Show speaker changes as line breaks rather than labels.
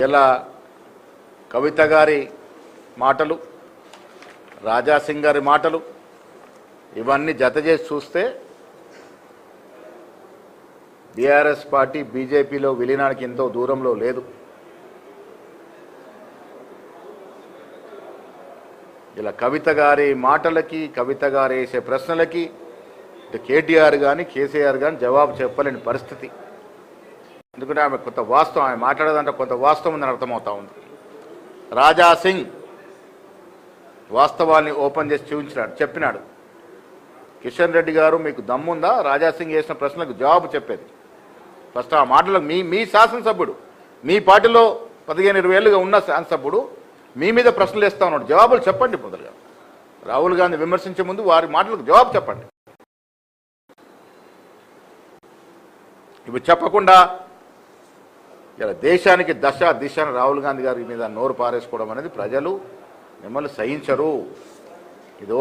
ఇలా కవిత గారి మాటలు, రాజాసింగ్ గారి మాటలు ఇవన్నీ జత చేసి చూస్తే బీఆర్ఎస్ పార్టీ బీజేపీలో విలీనానికి ఎంతో దూరంలో లేదు. ఇలా కవిత గారి మాటలకి, కవిత గారు వేసే ప్రశ్నలకి కేటీఆర్ కానీ కేసీఆర్ కానీ జవాబు చెప్పలేని పరిస్థితి. ఎందుకంటే ఆమె కొంత వాస్తవం, ఆమె మాట్లాడేదంటే కొంత వాస్తవం ఉందని అర్థమవుతా ఉంది. రాజాసింగ్ వాస్తవాల్ని ఓపెన్ చేసి చెప్పినాడు. కిషన్ రెడ్డి గారు మీకు దమ్ముందా రాజాసింగ్ చేసిన ప్రశ్నలకు జవాబు చెప్పేది? ఫస్ట్ ఆ మాటలకు మీ శాసనసభ్యుడు, మీ పార్టీలో 15-20 ఏళ్ళుగా ఉన్న శాసనసభ్యుడు మీ మీద ప్రశ్నలు వేస్తా ఉన్నాడు. జవాబులు చెప్పండి. మొదలుగా రాహుల్ గాంధీ విమర్శించే ముందు వారి మాటలకు జవాబు చెప్పండి. ఇవి చెప్పకుండా ఇలా దేశానికి దశ దిశను రాహుల్ గాంధీ గారి మీద నోరు పారేసుకోవడం అనేది ప్రజలు మిమ్మల్ని సహించరు. ఇదో